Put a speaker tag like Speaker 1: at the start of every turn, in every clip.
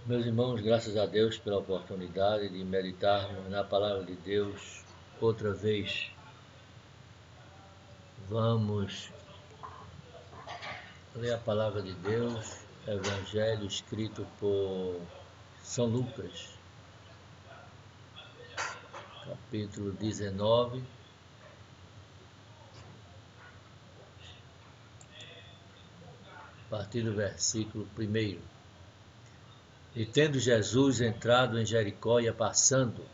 Speaker 1: Meus irmãos, graças a Deus pela oportunidade de meditarmos na palavra de Deus outra vez. Vamos ler a palavra de Deus, Evangelho escrito por São Lucas, capítulo 19, a partir do versículo 1. E tendo Jesus entrado em Jericó, ia passando,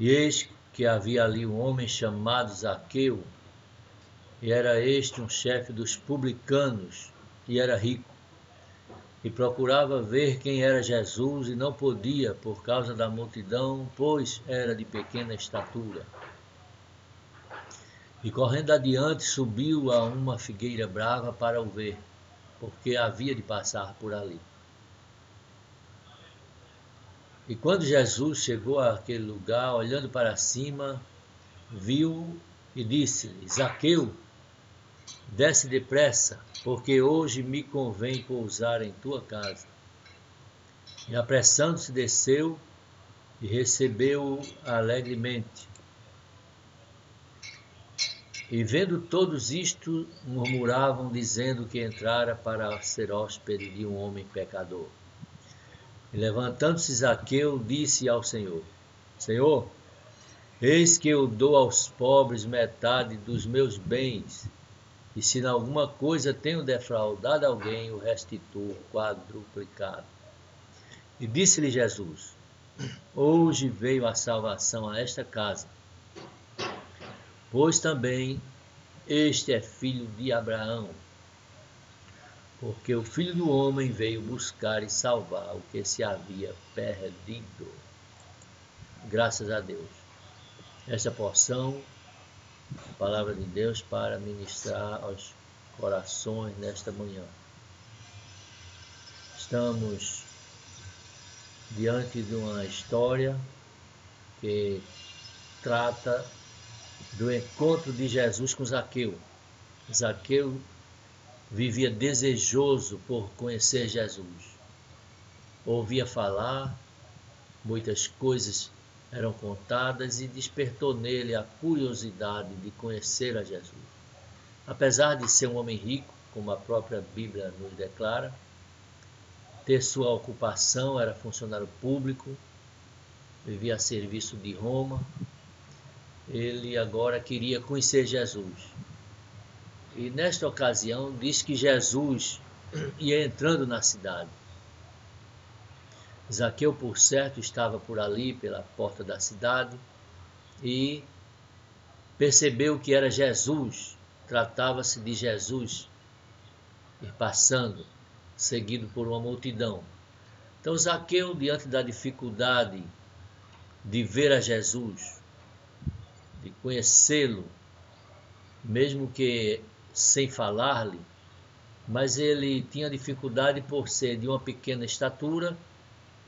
Speaker 1: e eis que havia ali um homem chamado Zaqueu, e era este um chefe dos publicanos, e era rico, e procurava ver quem era Jesus, e não podia por causa da multidão, pois era de pequena estatura. E correndo adiante, subiu a uma figueira brava para o ver, porque havia de passar por ali. E quando Jesus chegou àquele lugar, olhando para cima, viu e disse-lhe: Zaqueu, desce depressa, porque hoje me convém pousar em tua casa. E apressando-se desceu e recebeu-o alegremente. E vendo todos isto, murmuravam, dizendo que entrara para ser hóspede de um homem pecador. E levantando-se Zaqueu, disse ao Senhor: Senhor, eis que eu dou aos pobres metade dos meus bens, e se em alguma coisa tenho defraudado alguém, o restituo quadruplicado. E disse-lhe Jesus: Hoje veio a salvação a esta casa, pois também este é filho de Abraão, porque o Filho do Homem veio buscar e salvar o que se havia perdido. Graças a Deus. Esta porção, a palavra de Deus para ministrar aos corações nesta manhã. Estamos diante de uma história que trata do encontro de Jesus com Zaqueu. Zaqueu vivia desejoso por conhecer Jesus. Ouvia falar, muitas coisas eram contadas e despertou nele a curiosidade de conhecer a Jesus. Apesar de ser um homem rico, como a própria Bíblia nos declara, ter sua ocupação, era funcionário público, vivia a serviço de Roma, ele agora queria conhecer Jesus. E nesta ocasião diz que Jesus ia entrando na cidade. Zaqueu, por certo, estava por ali, pela porta da cidade, e percebeu que era Jesus, tratava-se de Jesus, ir passando, seguido por uma multidão. Então Zaqueu, diante da dificuldade de ver a Jesus, de conhecê-lo, mesmo que sem falar-lhe, mas ele tinha dificuldade por ser de uma pequena estatura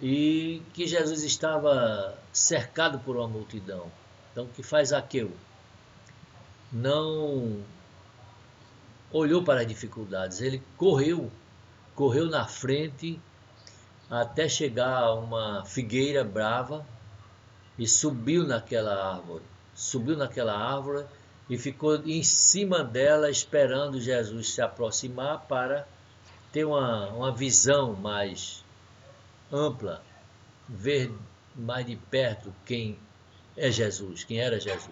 Speaker 1: e que Jesus estava cercado por uma multidão. Então o que faz Zaqueu? Não olhou para as dificuldades, ele correu na frente até chegar a uma figueira brava e subiu naquela árvore e ficou em cima dela esperando Jesus se aproximar para ter uma visão mais ampla, ver mais de perto quem é Jesus, quem era Jesus.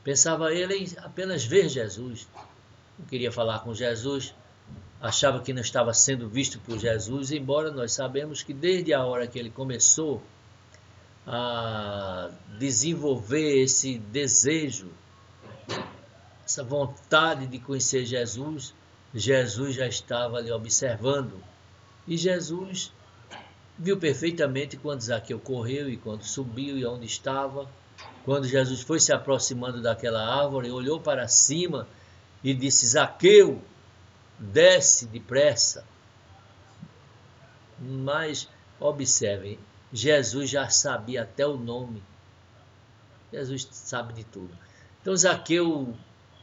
Speaker 1: Pensava ele em apenas ver Jesus, não queria falar com Jesus, achava que não estava sendo visto por Jesus, embora nós sabemos que desde a hora que ele começou a desenvolver esse desejo, essa vontade de conhecer Jesus, Jesus já estava ali observando. E Jesus viu perfeitamente quando Zaqueu correu e quando subiu e onde estava. Quando Jesus foi se aproximando daquela árvore, olhou para cima e disse: Zaqueu, desce depressa. Mas observem, Jesus já sabia até o nome. Jesus sabe de tudo. Então Zaqueu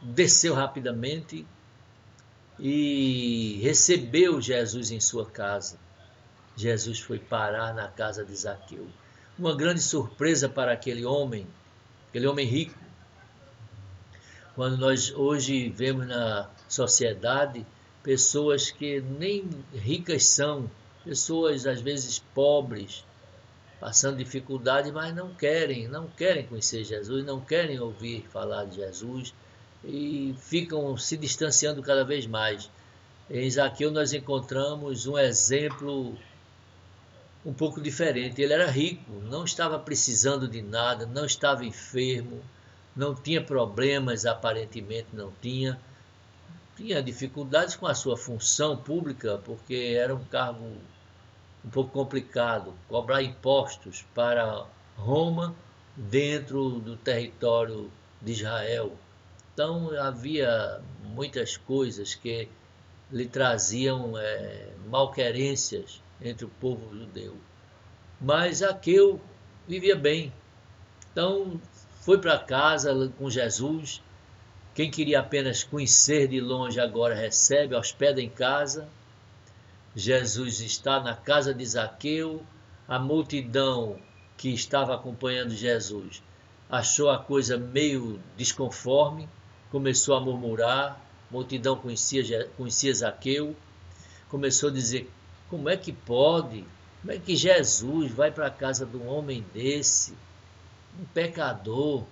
Speaker 1: desceu rapidamente e recebeu Jesus em sua casa. Jesus foi parar na casa de Zaqueu. Uma grande surpresa para aquele homem rico. Quando nós hoje vemos na sociedade pessoas que nem ricas são, pessoas às vezes pobres, passando dificuldade, mas não querem conhecer Jesus, não querem ouvir falar de Jesus e ficam se distanciando cada vez mais. Em Zaqueu nós encontramos um exemplo um pouco diferente. Ele era rico, não estava precisando de nada, não estava enfermo, não tinha problemas, aparentemente não tinha. Tinha dificuldades com a sua função pública, porque era um cargo um pouco complicado, cobrar impostos para Roma dentro do território de Israel. Então havia muitas coisas que lhe traziam malquerências entre o povo judeu. Mas Zaqueu vivia bem. Então foi para casa com Jesus. Quem queria apenas conhecer de longe agora recebe, hospeda em casa. Jesus está na casa de Zaqueu. A multidão que estava acompanhando Jesus achou a coisa meio desconforme, começou a murmurar. A multidão conhecia Zaqueu, começou a dizer: como é que pode? Como é que Jesus vai para a casa de um homem desse, um pecador?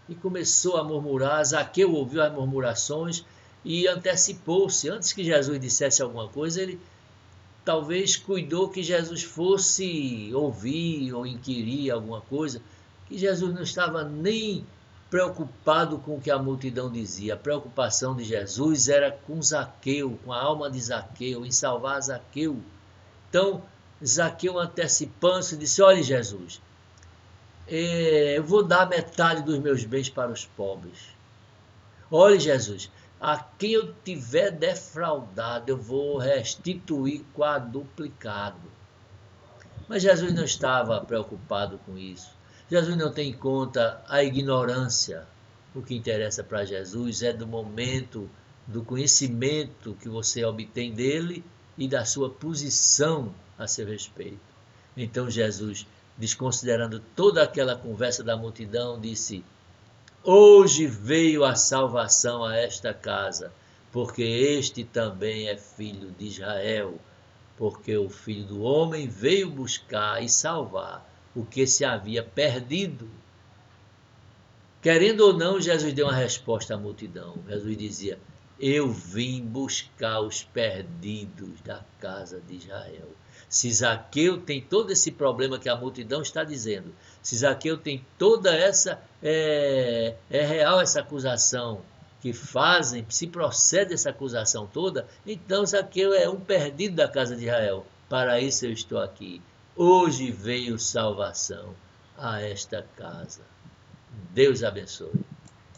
Speaker 1: E começou a murmurar. Zaqueu ouviu as murmurações e antecipou-se. Antes que Jesus dissesse alguma coisa, ele talvez cuidou que Jesus fosse ouvir ou inquirir alguma coisa, que Jesus não estava nem preocupado com o que a multidão dizia. A preocupação de Jesus era com Zaqueu, com a alma de Zaqueu, em salvar Zaqueu. Então, Zaqueu, antecipando-se, disse: olhe, Jesus, eu vou dar metade dos meus bens para os pobres. Olhe, Jesus, a quem eu tiver defraudado, eu vou restituir quadruplicado. Mas Jesus não estava preocupado com isso. Jesus não tem em conta a ignorância. O que interessa para Jesus é do momento, do conhecimento que você obtém dele e da sua posição a seu respeito. Então Jesus, desconsiderando toda aquela conversa da multidão, disse: hoje veio a salvação a esta casa, porque este também é filho de Israel, porque o Filho do Homem veio buscar e salvar o que se havia perdido. Querendo ou não, Jesus deu uma resposta à multidão. Jesus dizia: eu vim buscar os perdidos da casa de Israel. Se Zaqueu tem todo esse problema que a multidão está dizendo, se Zaqueu tem toda essa, é real essa acusação que fazem, se procede essa acusação toda, então Zaqueu é um perdido da casa de Israel. Para isso eu estou aqui. Hoje veio salvação a esta casa. Deus abençoe.